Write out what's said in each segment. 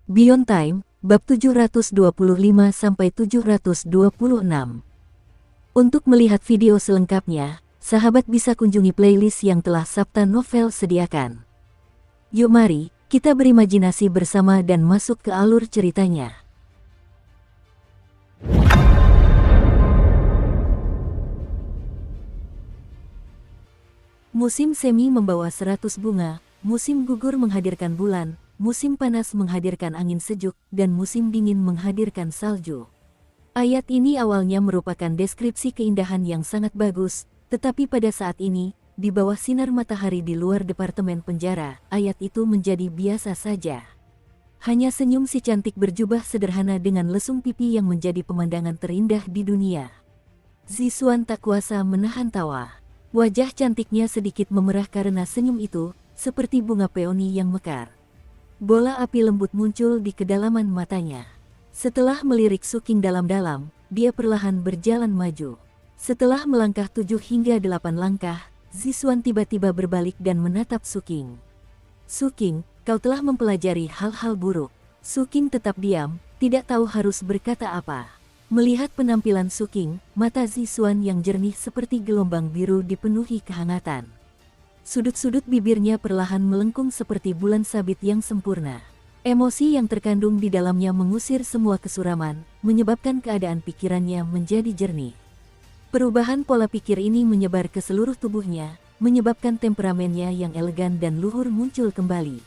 Beyond Time, bab 725-726. Untuk melihat video selengkapnya, sahabat bisa kunjungi playlist yang telah Sabta Novel sediakan. Yuk mari, kita berimajinasi bersama dan masuk ke alur ceritanya. Musim semi membawa 100 bunga, musim gugur menghadirkan bulan, musim panas menghadirkan angin sejuk, dan musim dingin menghadirkan salju. Ayat ini awalnya merupakan deskripsi keindahan yang sangat bagus, tetapi pada saat ini, di bawah sinar matahari di luar departemen penjara, ayat itu menjadi biasa saja. Hanya senyum si cantik berjubah sederhana dengan lesung pipi yang menjadi pemandangan terindah di dunia. Zisuan tak kuasa menahan tawa. Wajah cantiknya sedikit memerah karena senyum itu, seperti bunga peoni yang mekar. Bola api lembut muncul di kedalaman matanya. Setelah melirik Suking dalam-dalam, dia perlahan berjalan maju. Setelah melangkah 7 hingga 8 langkah, Zisuan tiba-tiba berbalik dan menatap Suking. "Suking, kau telah mempelajari hal-hal buruk." Suking tetap diam, tidak tahu harus berkata apa. Melihat penampilan Suking, mata Zisuan yang jernih seperti gelombang biru dipenuhi kehangatan. Sudut-sudut bibirnya perlahan melengkung seperti bulan sabit yang sempurna. Emosi yang terkandung di dalamnya mengusir semua kesuraman, menyebabkan keadaan pikirannya menjadi jernih. Perubahan pola pikir ini menyebar ke seluruh tubuhnya, menyebabkan temperamennya yang elegan dan luhur muncul kembali.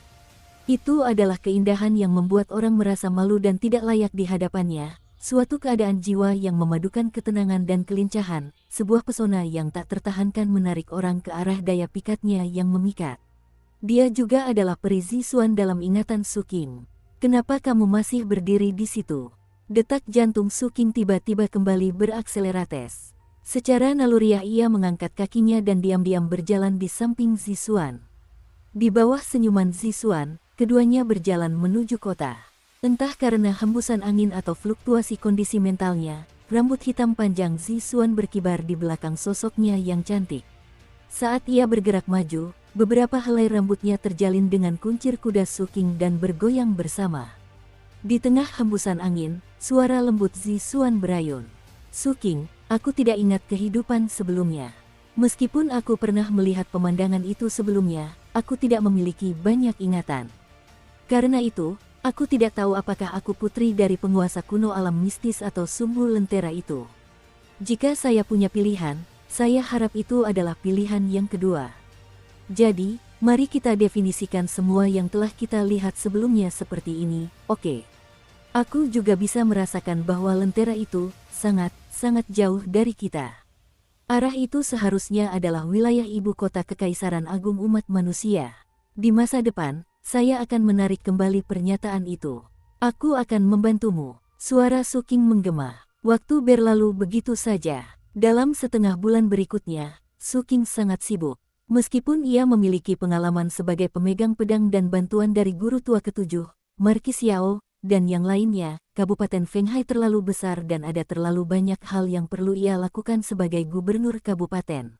Itu adalah keindahan yang membuat orang merasa malu dan tidak layak di hadapannya. Suatu keadaan jiwa yang memadukan ketenangan dan kelincahan, sebuah pesona yang tak tertahankan menarik orang ke arah daya pikatnya yang memikat. Dia juga adalah peri Zisuan dalam ingatan Suking. "Kenapa kamu masih berdiri di situ?" Detak jantung Suking tiba-tiba kembali berakselerates. Secara naluriah ia mengangkat kakinya dan diam-diam berjalan di samping Zisuan. Di bawah senyuman Zisuan, keduanya berjalan menuju kota. Entah karena hembusan angin atau fluktuasi kondisi mentalnya, rambut hitam panjang Zisuan berkibar di belakang sosoknya yang cantik. Saat ia bergerak maju, beberapa helai rambutnya terjalin dengan kuncir kuda Suking dan bergoyang bersama. Di tengah hembusan angin, suara lembut Zisuan berayun. "Suking, aku tidak ingat kehidupan sebelumnya. Meskipun aku pernah melihat pemandangan itu sebelumnya, aku tidak memiliki banyak ingatan. Karena itu, aku tidak tahu apakah aku putri dari penguasa kuno alam mistis atau sumbu lentera itu. Jika saya punya pilihan, saya harap itu adalah pilihan yang kedua. Jadi, mari kita definisikan semua yang telah kita lihat sebelumnya seperti ini, oke? Aku juga bisa merasakan bahwa lentera itu sangat jauh dari kita. Arah itu seharusnya adalah wilayah ibu kota Kekaisaran Agung umat manusia. Di masa depan, saya akan menarik kembali pernyataan itu. Aku akan membantumu." Suara Suking menggema. Waktu berlalu begitu saja. Dalam setengah bulan berikutnya, Suking sangat sibuk. Meskipun ia memiliki pengalaman sebagai pemegang pedang dan bantuan dari guru tua ketujuh, Markis Yao, dan yang lainnya, Kabupaten Fenghai terlalu besar dan ada terlalu banyak hal yang perlu ia lakukan sebagai gubernur kabupaten.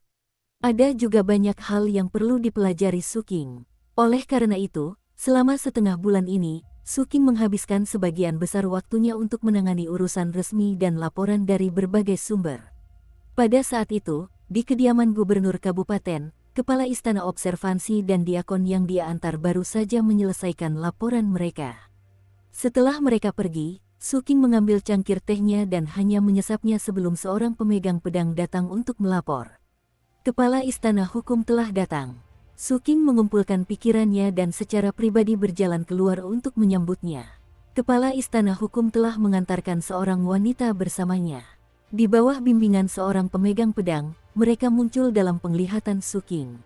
Ada juga banyak hal yang perlu dipelajari Suking. Oleh karena itu, selama setengah bulan ini, Suking menghabiskan sebagian besar waktunya untuk menangani urusan resmi dan laporan dari berbagai sumber. Pada saat itu, di kediaman gubernur kabupaten, kepala istana observansi dan diakon yang dia antar baru saja menyelesaikan laporan mereka. Setelah mereka pergi, Suking mengambil cangkir tehnya dan hanya menyesapnya sebelum seorang pemegang pedang datang untuk melapor. Kepala istana hukum telah datang. Suking mengumpulkan pikirannya dan secara pribadi berjalan keluar untuk menyambutnya. Kepala istana hukum telah mengantarkan seorang wanita bersamanya. Di bawah bimbingan seorang pemegang pedang, mereka muncul dalam penglihatan Suking.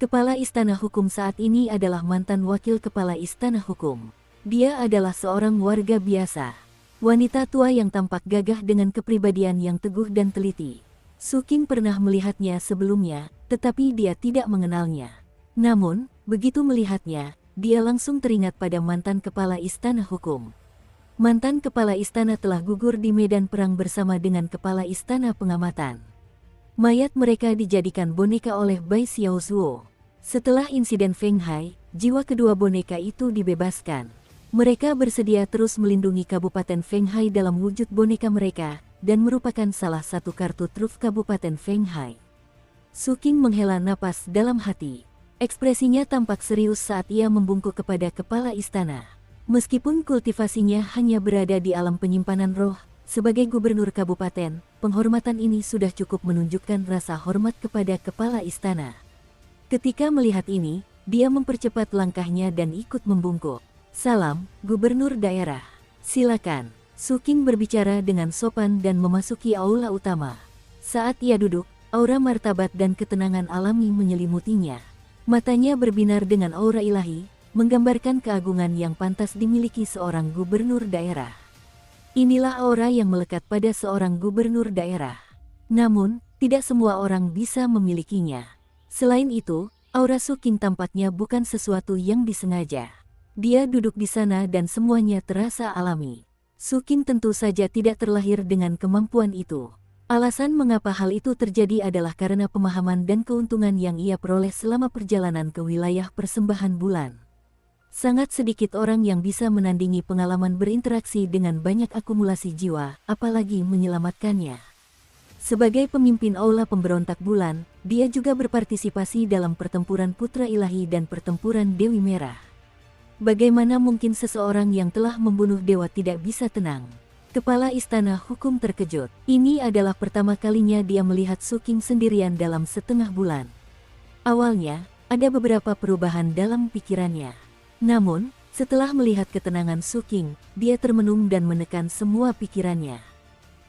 Kepala istana hukum saat ini adalah mantan wakil kepala istana hukum. Dia adalah seorang warga biasa. Wanita tua yang tampak gagah dengan kepribadian yang teguh dan teliti. Suking pernah melihatnya sebelumnya, tetapi dia tidak mengenalnya. Namun, begitu melihatnya, dia langsung teringat pada mantan kepala istana hukum. Mantan kepala istana telah gugur di medan perang bersama dengan kepala istana pengamatan. Mayat mereka dijadikan boneka oleh Bai Xiaozuo. Setelah insiden Fenghai, jiwa kedua boneka itu dibebaskan. Mereka bersedia terus melindungi Kabupaten Fenghai dalam wujud boneka mereka, dan merupakan salah satu kartu truf Kabupaten Fenghai. Su Qing menghela napas dalam hati. Ekspresinya tampak serius saat ia membungkuk kepada kepala istana. Meskipun kultivasinya hanya berada di alam penyimpanan roh, sebagai gubernur kabupaten, penghormatan ini sudah cukup menunjukkan rasa hormat kepada kepala istana. Ketika melihat ini, dia mempercepat langkahnya dan ikut membungkuk. "Salam, Gubernur Daerah. Silakan." Su Qing berbicara dengan sopan dan memasuki aula utama. Saat ia duduk, aura martabat dan ketenangan alami menyelimutinya. Matanya berbinar dengan aura ilahi, menggambarkan keagungan yang pantas dimiliki seorang gubernur daerah. Inilah aura yang melekat pada seorang gubernur daerah. Namun, tidak semua orang bisa memilikinya. Selain itu, aura Su Qing tampaknya bukan sesuatu yang disengaja. Dia duduk di sana dan semuanya terasa alami. Su Qing tentu saja tidak terlahir dengan kemampuan itu. Alasan mengapa hal itu terjadi adalah karena pemahaman dan keuntungan yang ia peroleh selama perjalanan ke wilayah persembahan bulan. Sangat sedikit orang yang bisa menandingi pengalaman berinteraksi dengan banyak akumulasi jiwa, apalagi menyelamatkannya. Sebagai pemimpin aula pemberontak bulan, dia juga berpartisipasi dalam pertempuran Putra Ilahi dan pertempuran Dewi Merah. Bagaimana mungkin seseorang yang telah membunuh dewa tidak bisa tenang? Kepala Istana Hukum terkejut. Ini adalah pertama kalinya dia melihat Su Qing sendirian dalam setengah bulan. Awalnya, ada beberapa perubahan dalam pikirannya. Namun, setelah melihat ketenangan Su Qing, dia termenung dan menekan semua pikirannya.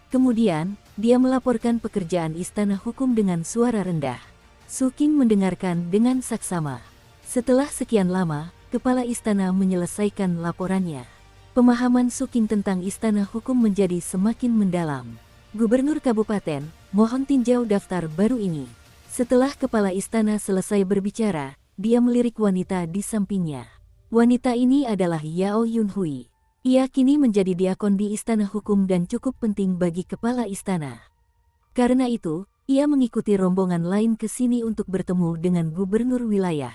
Kemudian, dia melaporkan pekerjaan Istana Hukum dengan suara rendah. Su Qing mendengarkan dengan saksama. Setelah sekian lama, Kepala Istana menyelesaikan laporannya. Pemahaman Su Qing tentang Istana Hukum menjadi semakin mendalam. "Gubernur Kabupaten, mohon tinjau daftar baru ini." Setelah Kepala Istana selesai berbicara, dia melirik wanita di sampingnya. Wanita ini adalah Yao Yunhui. Ia kini menjadi diakon di Istana Hukum dan cukup penting bagi Kepala Istana. Karena itu, ia mengikuti rombongan lain ke sini untuk bertemu dengan gubernur wilayah.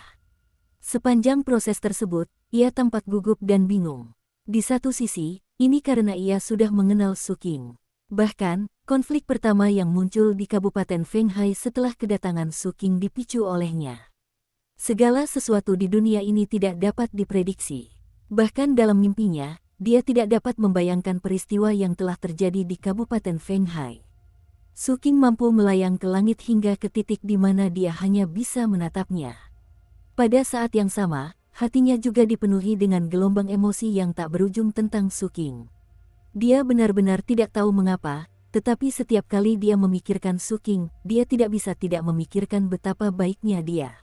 Sepanjang proses tersebut, ia tampak gugup dan bingung. Di satu sisi, ini karena ia sudah mengenal Su Qing. Bahkan, konflik pertama yang muncul di Kabupaten Fenghai setelah kedatangan Su Qing dipicu olehnya. Segala sesuatu di dunia ini tidak dapat diprediksi. Bahkan dalam mimpinya, dia tidak dapat membayangkan peristiwa yang telah terjadi di Kabupaten Fenghai. Su Qing mampu melayang ke langit hingga ke titik di mana dia hanya bisa menatapnya. Pada saat yang sama, hatinya juga dipenuhi dengan gelombang emosi yang tak berujung tentang Su Qing. Dia benar-benar tidak tahu mengapa, tetapi setiap kali dia memikirkan Su Qing, dia tidak bisa tidak memikirkan betapa baiknya dia.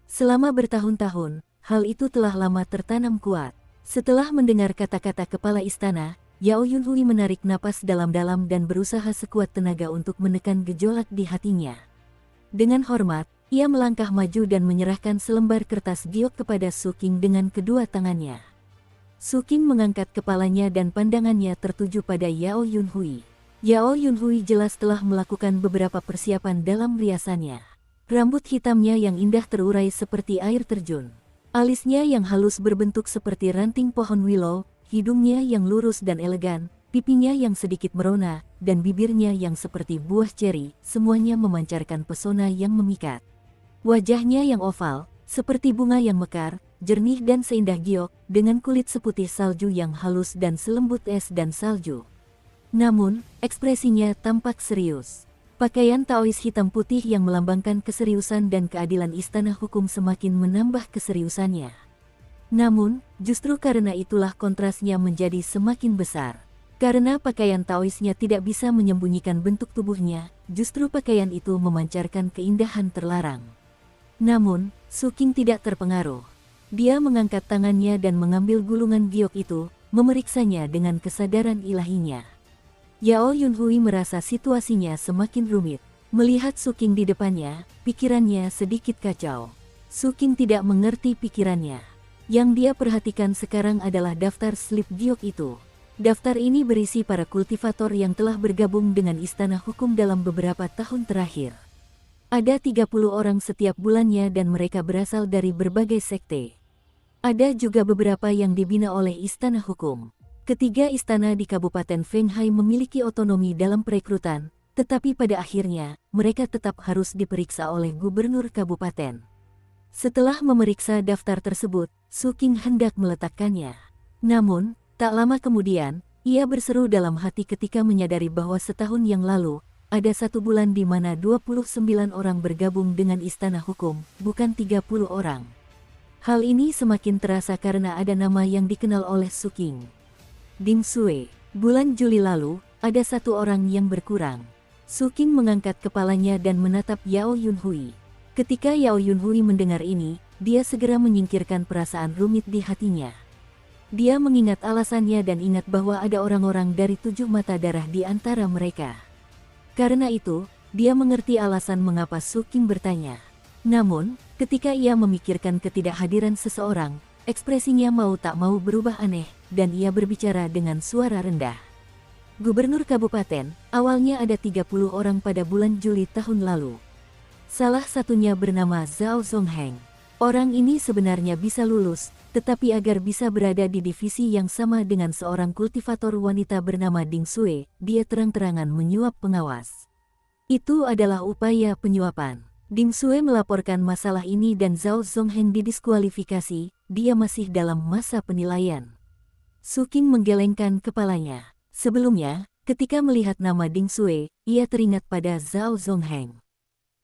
Selama bertahun-tahun, hal itu telah lama tertanam kuat. Setelah mendengar kata-kata kepala istana, Yao Yunhui menarik napas dalam-dalam dan berusaha sekuat tenaga untuk menekan gejolak di hatinya. Dengan hormat, ia melangkah maju dan menyerahkan selembar kertas giok kepada Su Qing dengan kedua tangannya. Su Qing mengangkat kepalanya dan pandangannya tertuju pada Yao Yunhui. Yao Yunhui jelas telah melakukan beberapa persiapan dalam riasannya. Rambut hitamnya yang indah terurai seperti air terjun. Alisnya yang halus berbentuk seperti ranting pohon willow, hidungnya yang lurus dan elegan, pipinya yang sedikit merona, dan bibirnya yang seperti buah ceri, semuanya memancarkan pesona yang memikat. Wajahnya yang oval, seperti bunga yang mekar, jernih dan seindah giok, dengan kulit seputih salju yang halus dan selembut es dan salju. Namun, ekspresinya tampak serius. Pakaian Taois hitam putih yang melambangkan keseriusan dan keadilan Istana Hukum semakin menambah keseriusannya. Namun, justru karena itulah kontrasnya menjadi semakin besar. Karena pakaian Taoisnya tidak bisa menyembunyikan bentuk tubuhnya, justru pakaian itu memancarkan keindahan terlarang. Namun, Su Qing tidak terpengaruh. Dia mengangkat tangannya dan mengambil gulungan giok itu, memeriksanya dengan kesadaran ilahinya. Yao Yunhui merasa situasinya semakin rumit. Melihat Su Qing di depannya, pikirannya sedikit kacau. Su Qing tidak mengerti pikirannya. Yang dia perhatikan sekarang adalah daftar slip giok itu. Daftar ini berisi para kultivator yang telah bergabung dengan Istana Hukum dalam beberapa tahun terakhir. Ada 30 orang setiap bulannya dan mereka berasal dari berbagai sekte. Ada juga beberapa yang dibina oleh Istana Hukum. Ketiga istana di Kabupaten Fenghai memiliki otonomi dalam perekrutan, tetapi pada akhirnya, mereka tetap harus diperiksa oleh gubernur kabupaten. Setelah memeriksa daftar tersebut, Su Qing hendak meletakkannya. Namun, tak lama kemudian, ia berseru dalam hati ketika menyadari bahwa setahun yang lalu, ada 1 bulan di mana 29 orang bergabung dengan Istana Hukum, bukan 30 orang. Hal ini semakin terasa karena ada nama yang dikenal oleh Su Qing. Ding Sue. Bulan Juli lalu, ada 1 orang yang berkurang. Su Qing mengangkat kepalanya dan menatap Yao Yunhui. Ketika Yao Yunhui mendengar ini, dia segera menyingkirkan perasaan rumit di hatinya. Dia mengingat alasannya dan ingat bahwa ada orang-orang dari 7 mata darah di antara mereka. Karena itu, dia mengerti alasan mengapa Su Qing bertanya. Namun, ketika ia memikirkan ketidakhadiran seseorang, ekspresinya mau tak mau berubah aneh, dan ia berbicara dengan suara rendah. Gubernur kabupaten, awalnya ada 30 orang pada bulan Juli tahun lalu. Salah satunya bernama Zhao Zongheng. Orang ini sebenarnya bisa lulus, tetapi agar bisa berada di divisi yang sama dengan seorang kultivator wanita bernama Ding Sue, dia terang-terangan menyuap pengawas. Itu adalah upaya penyuapan. Ding Sue melaporkan masalah ini dan Zhao Zongheng didiskualifikasi, dia masih dalam masa penilaian. Su Qing menggelengkan kepalanya. Sebelumnya, ketika melihat nama Ding Sue, ia teringat pada Zhao Zongheng.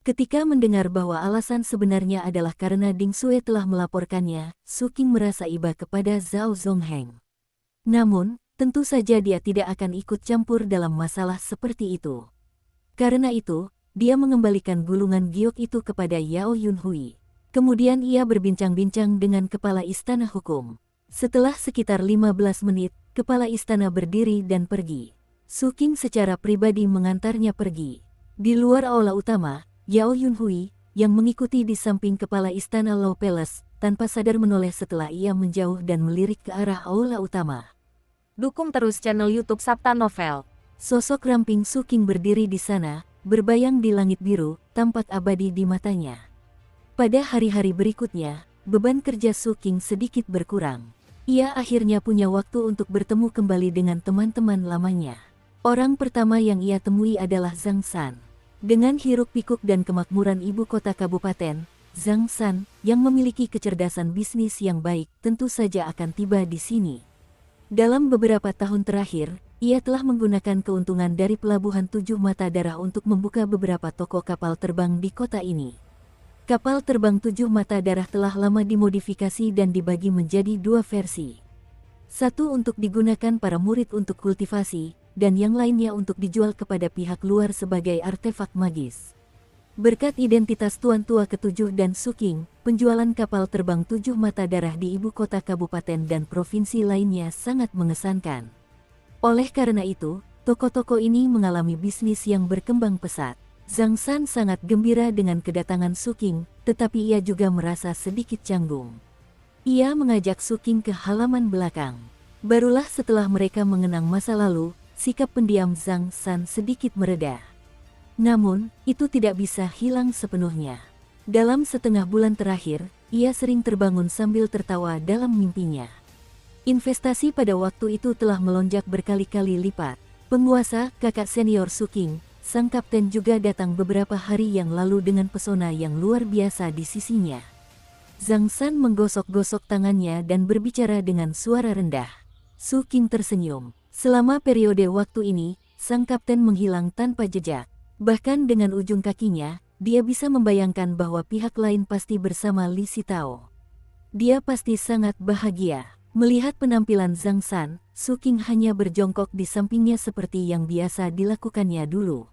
Ketika mendengar bahwa alasan sebenarnya adalah karena Ding Sue telah melaporkannya, Su Qing merasa iba kepada Zhao Zongheng. Namun, tentu saja dia tidak akan ikut campur dalam masalah seperti itu. Karena itu, dia mengembalikan gulungan giok itu kepada Yao Yunhui. Kemudian ia berbincang-bincang dengan kepala istana hukum. Setelah sekitar 15 menit, kepala istana berdiri dan pergi. Su Qing secara pribadi mengantarnya pergi. Di luar aula utama, Yao Yunhui, yang mengikuti di samping kepala istana Law Palace, tanpa sadar menoleh setelah ia menjauh dan melirik ke arah aula utama. Dukung terus channel YouTube Sabta Novel. Sosok ramping Su Qing berdiri di sana, berbayang di langit biru, tampak abadi di matanya. Pada hari-hari berikutnya, beban kerja Su Qing sedikit berkurang. Ia akhirnya punya waktu untuk bertemu kembali dengan teman-teman lamanya. Orang pertama yang ia temui adalah Zhang San. Dengan hiruk-pikuk dan kemakmuran ibu kota kabupaten, Zhang San, yang memiliki kecerdasan bisnis yang baik, tentu saja akan tiba di sini. Dalam beberapa tahun terakhir, ia telah menggunakan keuntungan dari pelabuhan 7 mata darah untuk membuka beberapa toko kapal terbang di kota ini. Kapal terbang 7 mata darah telah lama dimodifikasi dan dibagi menjadi 2 versi. Satu untuk digunakan para murid untuk kultivasi, dan yang lainnya untuk dijual kepada pihak luar sebagai artefak magis. Berkat identitas tuan tua ke-7 dan Su Qing, penjualan kapal terbang 7 mata darah di ibu kota kabupaten dan provinsi lainnya sangat mengesankan. Oleh karena itu, toko-toko ini mengalami bisnis yang berkembang pesat. Zhang San sangat gembira dengan kedatangan Su Qing, tetapi ia juga merasa sedikit canggung. Ia mengajak Su Qing ke halaman belakang. Barulah setelah mereka mengenang masa lalu, sikap pendiam Zhang San sedikit mereda. Namun, itu tidak bisa hilang sepenuhnya. Dalam setengah bulan terakhir, ia sering terbangun sambil tertawa dalam mimpinya. Investasi pada waktu itu telah melonjak berkali-kali lipat. Penguasa, kakak senior Su Qing, sang kapten juga datang beberapa hari yang lalu dengan pesona yang luar biasa di sisinya. Zhang San menggosok-gosok tangannya dan berbicara dengan suara rendah. Su Qing tersenyum. Selama periode waktu ini, sang kapten menghilang tanpa jejak. Bahkan dengan ujung kakinya, dia bisa membayangkan bahwa pihak lain pasti bersama Li Sitao. Dia pasti sangat bahagia. Melihat penampilan Zhang San, Su Qing hanya berjongkok di sampingnya seperti yang biasa dilakukannya dulu.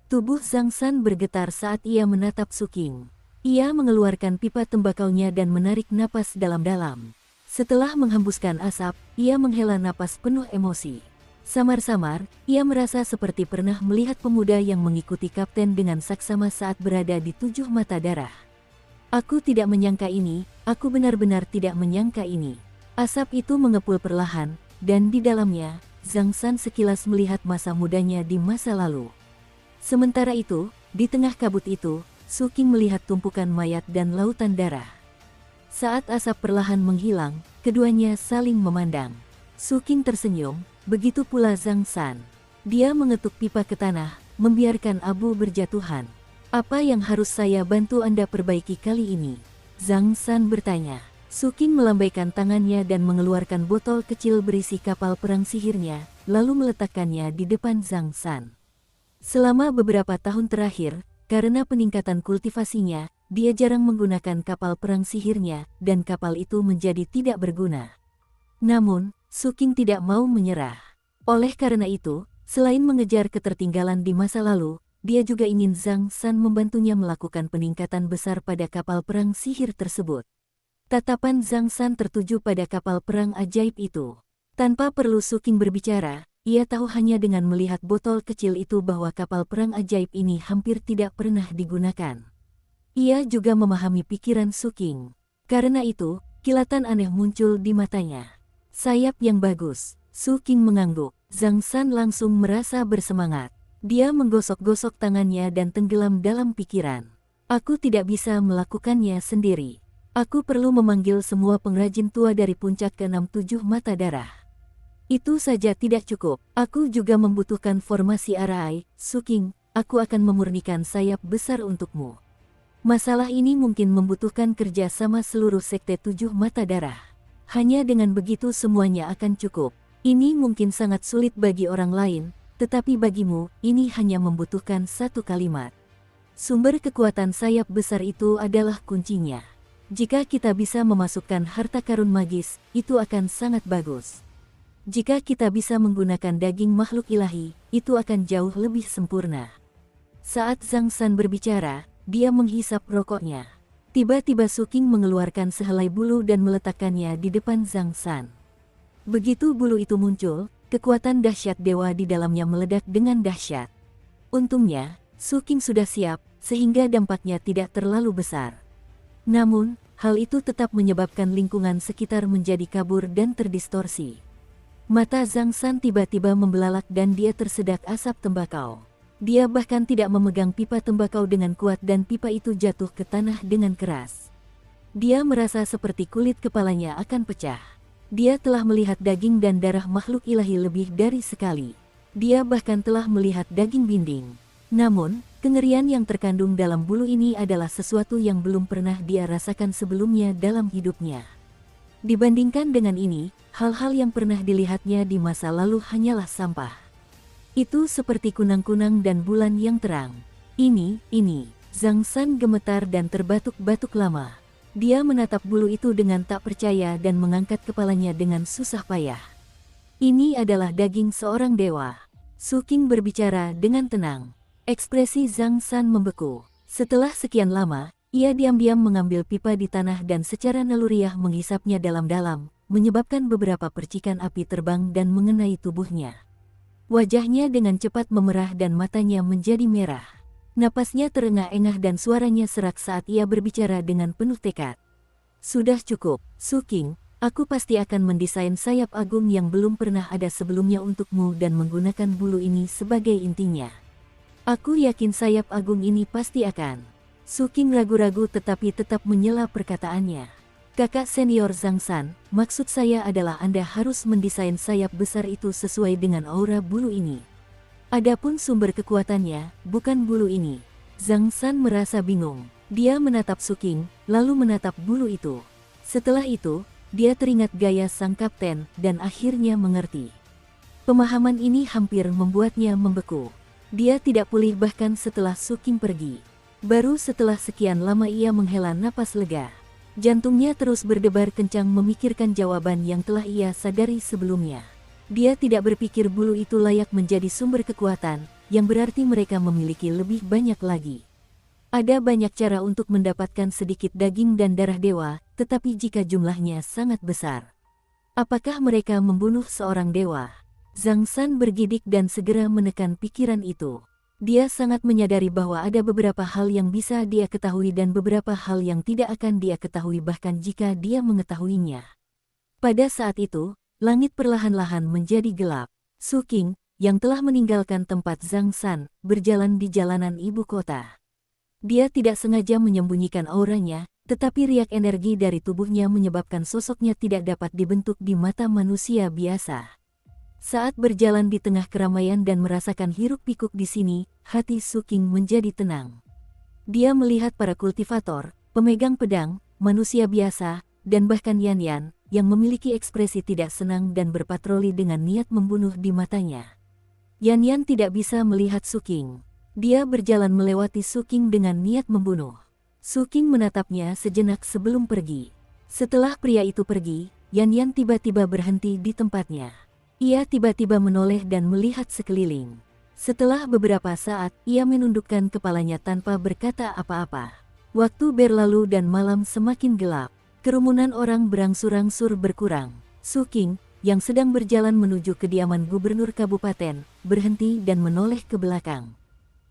Tubuh Zhang San bergetar saat ia menatap Su Qing. Ia mengeluarkan pipa tembakaunya dan menarik napas dalam-dalam. Setelah menghembuskan asap, ia menghela napas penuh emosi. Samar-samar, ia merasa seperti pernah melihat pemuda yang mengikuti kapten dengan saksama saat berada di 7 mata darah. Aku tidak menyangka ini, aku benar-benar tidak menyangka ini. Asap itu mengepul perlahan, dan di dalamnya, Zhang San sekilas melihat masa mudanya di masa lalu. Sementara itu, di tengah kabut itu, Su Qing melihat tumpukan mayat dan lautan darah. Saat asap perlahan menghilang, keduanya saling memandang. Su Qing tersenyum, begitu pula Zhang San. Dia mengetuk pipa ke tanah, membiarkan abu berjatuhan. Apa yang harus saya bantu Anda perbaiki kali ini? Zhang San bertanya. Su Qing melambaikan tangannya dan mengeluarkan botol kecil berisi kapal perang sihirnya, lalu meletakkannya di depan Zhang San. Selama beberapa tahun terakhir, karena peningkatan kultivasinya, dia jarang menggunakan kapal perang sihirnya, dan kapal itu menjadi tidak berguna. Namun, Su Qing tidak mau menyerah. Oleh karena itu, selain mengejar ketertinggalan di masa lalu, dia juga ingin Zhang San membantunya melakukan peningkatan besar pada kapal perang sihir tersebut. Tatapan Zhang San tertuju pada kapal perang ajaib itu. Tanpa perlu Su Qing berbicara, ia tahu hanya dengan melihat botol kecil itu bahwa kapal perang ajaib ini hampir tidak pernah digunakan. Ia juga memahami pikiran Su Qing. Karena itu, kilatan aneh muncul di matanya. Sayap yang bagus, Su Qing mengangguk. Zhang San langsung merasa bersemangat. Dia menggosok-gosok tangannya dan tenggelam dalam pikiran. Aku tidak bisa melakukannya sendiri. Aku perlu memanggil semua pengrajin tua dari puncak ke-67 mata darah. Itu saja tidak cukup. Aku juga membutuhkan formasi arai. Su Qing, aku akan memurnikan sayap besar untukmu. Masalah ini mungkin membutuhkan kerja sama seluruh sekte 7 mata darah. Hanya dengan begitu semuanya akan cukup. Ini mungkin sangat sulit bagi orang lain, tetapi bagimu, ini hanya membutuhkan satu kalimat. Sumber kekuatan sayap besar itu adalah kuncinya. Jika kita bisa memasukkan harta karun magis, itu akan sangat bagus. Jika kita bisa menggunakan daging makhluk ilahi, itu akan jauh lebih sempurna. Saat Zhang San berbicara, dia menghisap rokoknya. Tiba-tiba Su Qing mengeluarkan sehelai bulu dan meletakkannya di depan Zhang San. Begitu bulu itu muncul, kekuatan dahsyat dewa di dalamnya meledak dengan dahsyat. Untungnya, Su Qing sudah siap, sehingga dampaknya tidak terlalu besar. Namun, hal itu tetap menyebabkan lingkungan sekitar menjadi kabur dan terdistorsi. Mata Zhang San tiba-tiba membelalak dan dia tersedak asap tembakau. Dia bahkan tidak memegang pipa tembakau dengan kuat dan pipa itu jatuh ke tanah dengan keras. Dia merasa seperti kulit kepalanya akan pecah. Dia telah melihat daging dan darah makhluk ilahi lebih dari sekali. Dia bahkan telah melihat daging binding. Namun, kengerian yang terkandung dalam bulu ini adalah sesuatu yang belum pernah dia rasakan sebelumnya dalam hidupnya. Dibandingkan dengan ini, hal-hal yang pernah dilihatnya di masa lalu hanyalah sampah. Itu seperti kunang-kunang dan bulan yang terang. Ini. Zhang San gemetar dan terbatuk-batuk lama. Dia menatap bulu itu dengan tak percaya dan mengangkat kepalanya dengan susah payah. Ini adalah daging seorang dewa. Su Qing berbicara dengan tenang. Ekspresi Zhang San membeku. Setelah sekian lama, ia diam-diam mengambil pipa di tanah dan secara naluriah menghisapnya dalam-dalam, menyebabkan beberapa percikan api terbang dan mengenai tubuhnya. Wajahnya dengan cepat memerah dan matanya menjadi merah. Napasnya terengah-engah dan suaranya serak saat ia berbicara dengan penuh tekad. Sudah cukup, Su Qing, aku pasti akan mendesain sayap agung yang belum pernah ada sebelumnya untukmu dan menggunakan bulu ini sebagai intinya. Aku yakin sayap agung ini pasti akan. Su Qing ragu-ragu tetapi tetap menyela perkataannya. Kakak senior Zhang San, maksud saya adalah Anda harus mendesain sayap besar itu sesuai dengan aura bulu ini. Adapun sumber kekuatannya, bukan bulu ini. Zhang San merasa bingung. Dia menatap Su Qing, lalu menatap bulu itu. Setelah itu, dia teringat gaya sang kapten dan akhirnya mengerti. Pemahaman ini hampir membuatnya membeku. Dia tidak pulih bahkan setelah Su Qing pergi. Baru setelah sekian lama ia menghela napas lega. Jantungnya terus berdebar kencang memikirkan jawaban yang telah ia sadari sebelumnya. Dia tidak berpikir bulu itu layak menjadi sumber kekuatan, yang berarti mereka memiliki lebih banyak lagi. Ada banyak cara untuk mendapatkan sedikit daging dan darah dewa, tetapi jika jumlahnya sangat besar, apakah mereka membunuh seorang dewa? Zhang San bergidik dan segera menekan pikiran itu. Dia sangat menyadari bahwa ada beberapa hal yang bisa dia ketahui dan beberapa hal yang tidak akan dia ketahui bahkan jika dia mengetahuinya. Pada saat itu, langit perlahan-lahan menjadi gelap. Su Qing, yang telah meninggalkan tempat Zhang San, berjalan di jalanan ibu kota. Dia tidak sengaja menyembunyikan auranya, Tetapi riak energi dari tubuhnya menyebabkan sosoknya tidak dapat dibentuk di mata manusia biasa. Saat berjalan di tengah keramaian dan merasakan hiruk-pikuk di sini, hati Suking menjadi tenang. Dia melihat para kultivator, pemegang pedang, manusia biasa, dan bahkan Yan-Yan, yang memiliki ekspresi tidak senang dan berpatroli dengan niat membunuh di matanya. Yan-Yan tidak bisa melihat Suking. Dia berjalan melewati Suking dengan niat membunuh. Suking menatapnya sejenak sebelum pergi. Setelah pria itu pergi, Yan-Yan tiba-tiba berhenti di tempatnya. Ia tiba-tiba menoleh dan melihat sekeliling. Setelah beberapa saat, ia menundukkan kepalanya tanpa berkata apa-apa. Waktu berlalu dan malam semakin gelap. Kerumunan orang berangsur-angsur berkurang. Suking, yang sedang berjalan menuju kediaman gubernur kabupaten, berhenti dan menoleh ke belakang.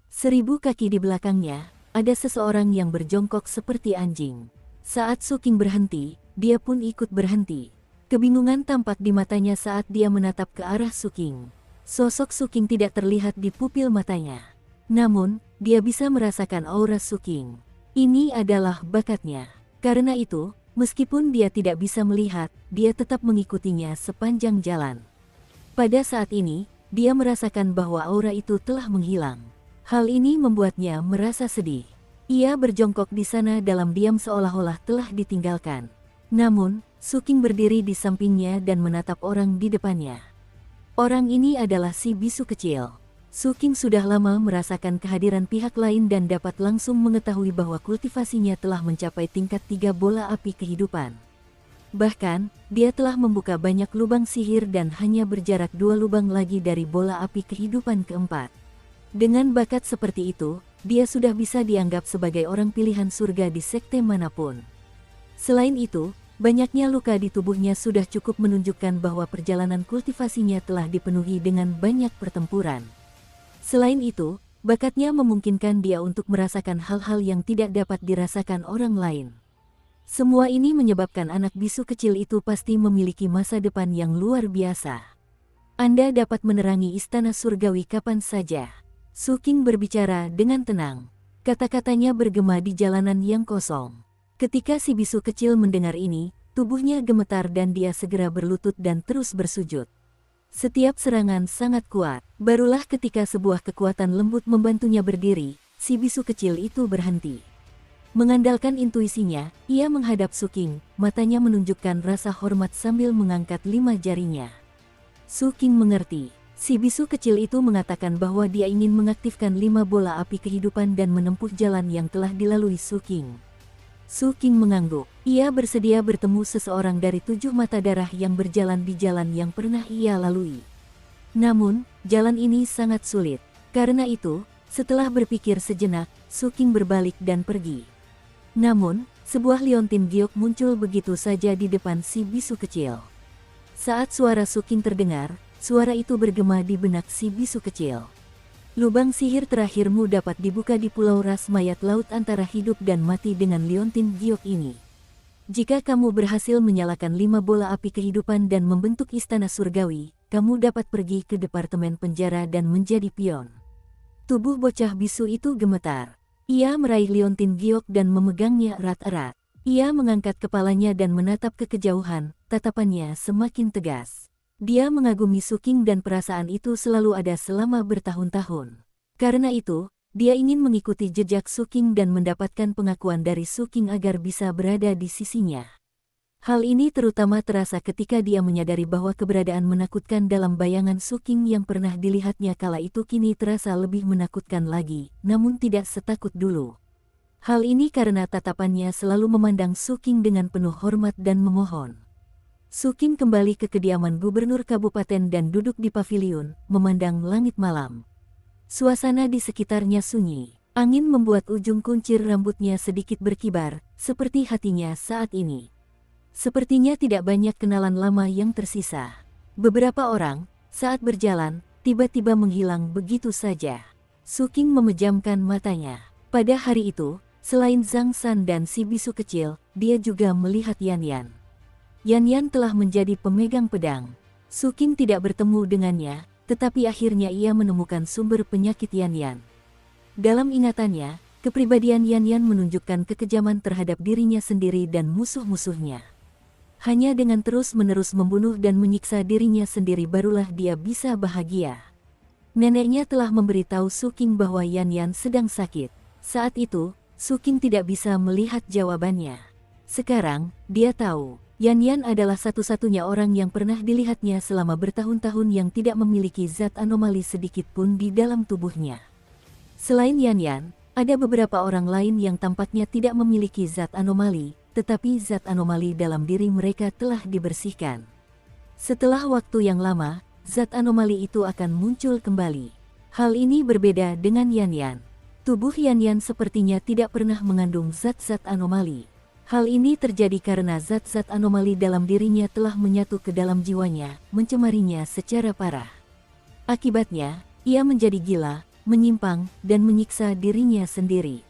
1000 kaki di belakangnya, ada seseorang yang berjongkok seperti anjing. Saat Suking berhenti, dia pun ikut berhenti. Kebingungan tampak di matanya saat dia menatap ke arah Suking. Sosok Suking tidak terlihat di pupil matanya. Namun, dia bisa merasakan aura Suking. Ini adalah bakatnya. Karena itu, meskipun dia tidak bisa melihat, dia tetap mengikutinya sepanjang jalan. Pada saat ini, dia merasakan bahwa aura itu telah menghilang. Hal ini membuatnya merasa sedih. Ia berjongkok di sana dalam diam seolah-olah telah ditinggalkan. Namun, Suking berdiri di sampingnya dan menatap orang di depannya. Orang ini adalah si bisu kecil. Suking sudah lama merasakan kehadiran pihak lain dan dapat langsung mengetahui bahwa kultivasinya telah mencapai tingkat 3 bola api kehidupan. Bahkan, dia telah membuka banyak lubang sihir dan hanya berjarak 2 lubang lagi dari bola api kehidupan keempat. Dengan bakat seperti itu, dia sudah bisa dianggap sebagai orang pilihan surga di sekte manapun. Selain itu, banyaknya luka di tubuhnya sudah cukup menunjukkan bahwa perjalanan kultivasinya telah dipenuhi dengan banyak pertempuran. Selain itu, bakatnya memungkinkan dia untuk merasakan hal-hal yang tidak dapat dirasakan orang lain. Semua ini menyebabkan anak bisu kecil itu pasti memiliki masa depan yang luar biasa. Anda dapat menerangi istana surgawi kapan saja. Suking berbicara dengan tenang. Kata-katanya bergema di jalanan yang kosong. Ketika si bisu kecil mendengar ini, tubuhnya gemetar dan dia segera berlutut dan terus bersujud. Setiap serangan sangat kuat. Barulah ketika sebuah kekuatan lembut membantunya berdiri, si bisu kecil itu berhenti. Mengandalkan intuisinya, ia menghadap Suking, matanya menunjukkan rasa hormat sambil mengangkat 5 jarinya. Suking mengerti. Si bisu kecil itu mengatakan bahwa dia ingin mengaktifkan 5 bola api kehidupan dan menempuh jalan yang telah dilalui Suking. Suking mengangguk. Ia bersedia bertemu seseorang dari 7 mata darah yang berjalan di jalan yang pernah ia lalui. Namun, jalan ini sangat sulit. Karena itu, setelah berpikir sejenak, Suking berbalik dan pergi. Namun, sebuah liontin giok muncul begitu saja di depan si bisu kecil. Saat suara Suking terdengar, suara itu bergema di benak si bisu kecil. Lubang sihir terakhirmu dapat dibuka di pulau ras mayat laut antara hidup dan mati dengan liontin giok ini. Jika kamu berhasil menyalakan 5 bola api kehidupan dan membentuk istana surgawi, kamu dapat pergi ke departemen penjara dan menjadi pion. Tubuh bocah bisu itu gemetar. Ia meraih liontin giok dan memegangnya erat-erat. Ia mengangkat kepalanya dan menatap ke kejauhan, tatapannya semakin tegas. Dia mengagumi Suking dan perasaan itu selalu ada selama bertahun-tahun. Karena itu, dia ingin mengikuti jejak Suking dan mendapatkan pengakuan dari Suking agar bisa berada di sisinya. Hal ini terutama terasa ketika dia menyadari bahwa keberadaan menakutkan dalam bayangan Suking yang pernah dilihatnya kala itu kini terasa lebih menakutkan lagi, namun tidak setakut dulu. Hal ini karena tatapannya selalu memandang Suking dengan penuh hormat dan memohon. Suking kembali ke kediaman gubernur kabupaten dan duduk di paviliun, memandang langit malam. Suasana di sekitarnya sunyi. Angin membuat ujung kuncir rambutnya sedikit berkibar, seperti hatinya saat ini. Sepertinya tidak banyak kenalan lama yang tersisa. Beberapa orang, saat berjalan, tiba-tiba menghilang begitu saja. Suking memejamkan matanya. Pada hari itu, selain Zhang San dan si bisu kecil, dia juga melihat Yan-Yan. Yan-Yan telah menjadi pemegang pedang. Suking tidak bertemu dengannya, tetapi akhirnya ia menemukan sumber penyakit Yan-Yan. Dalam ingatannya, Kepribadian Yan Yan menunjukkan kekejaman terhadap dirinya sendiri dan musuh-musuhnya. Hanya dengan terus-menerus membunuh dan menyiksa dirinya sendiri barulah dia bisa bahagia. Neneknya telah memberitahu Su Qing bahwa Yan Yan sedang sakit. Saat itu, Su Qing tidak bisa melihat jawabannya. Sekarang, dia tahu, Yan Yan adalah satu-satunya orang yang pernah dilihatnya selama bertahun-tahun yang tidak memiliki zat anomali sedikit pun di dalam tubuhnya. Selain Yan Yan, ada beberapa orang lain yang tampaknya tidak memiliki zat anomali, tetapi zat anomali dalam diri mereka telah dibersihkan. Setelah waktu yang lama, zat anomali itu akan muncul kembali. Hal ini berbeda dengan Yan Yan. Tubuh Yan Yan sepertinya tidak pernah mengandung zat-zat anomali. Hal ini terjadi karena zat-zat anomali dalam dirinya telah menyatu ke dalam jiwanya, mencemarinya secara parah. Akibatnya, ia menjadi gila, menyimpang, dan menyiksa dirinya sendiri.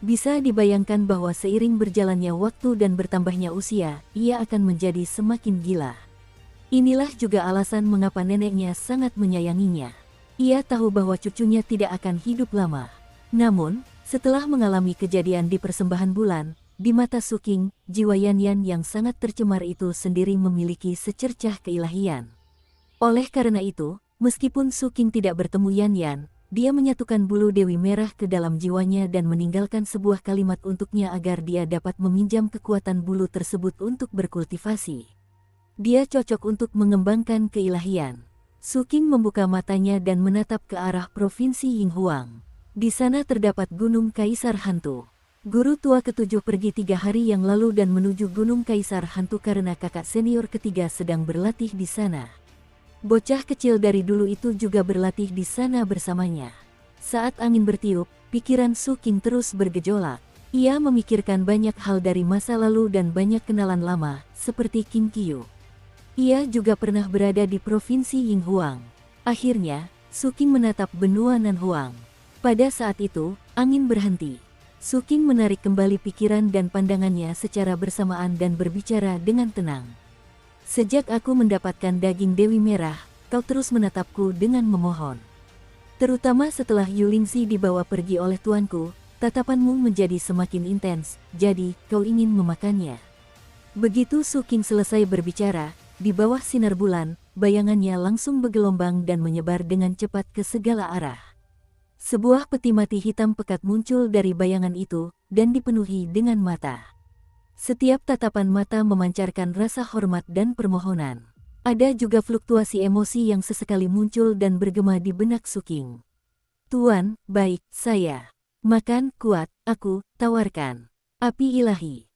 Bisa dibayangkan bahwa seiring berjalannya waktu dan bertambahnya usia, ia akan menjadi semakin gila. Inilah juga alasan mengapa neneknya sangat menyayanginya. Ia tahu bahwa cucunya tidak akan hidup lama. Namun, setelah mengalami kejadian di persembahan bulan, di mata Su Qing, jiwa Yan Yan yang sangat tercemar itu sendiri memiliki secercah keilahian. Oleh karena itu, meskipun Su Qing tidak bertemu Yan Yan, dia menyatukan bulu Dewi Merah ke dalam jiwanya dan meninggalkan sebuah kalimat untuknya agar dia dapat meminjam kekuatan bulu tersebut untuk berkultivasi. Dia cocok untuk mengembangkan keilahian. Su Qing membuka matanya dan menatap ke arah Provinsi Yinghuang. Di sana terdapat Gunung Kaisar Hantu. Guru tua ketujuh pergi 3 hari yang lalu dan menuju Gunung Kaisar Hantu karena kakak senior ketiga sedang berlatih di sana. Bocah kecil dari dulu itu juga berlatih di sana bersamanya. Saat angin bertiup, pikiran Su Qing terus bergejolak. Ia memikirkan banyak hal dari masa lalu dan banyak kenalan lama, seperti Qing Qiu. Ia juga pernah berada di Provinsi Yinghuang. Akhirnya, Su Qing menatap benua Nanhuang. Pada saat itu, angin berhenti. Su Qing menarik kembali pikiran dan pandangannya secara bersamaan dan berbicara dengan tenang. Sejak aku mendapatkan daging Dewi Merah, kau terus menatapku dengan memohon. Terutama setelah Yulingzi dibawa pergi oleh tuanku, tatapanmu menjadi semakin intens, jadi kau ingin memakannya. Begitu Su Qing selesai berbicara, di bawah sinar bulan, bayangannya langsung bergelombang dan menyebar dengan cepat ke segala arah. Sebuah peti mati hitam pekat muncul dari bayangan itu, dan dipenuhi dengan mata. Setiap tatapan mata memancarkan rasa hormat dan permohonan. Ada juga fluktuasi emosi yang sesekali muncul dan bergema di benak Su Qing. Tuan, baik, saya. Makan, kuat, aku, tawarkan. Api ilahi.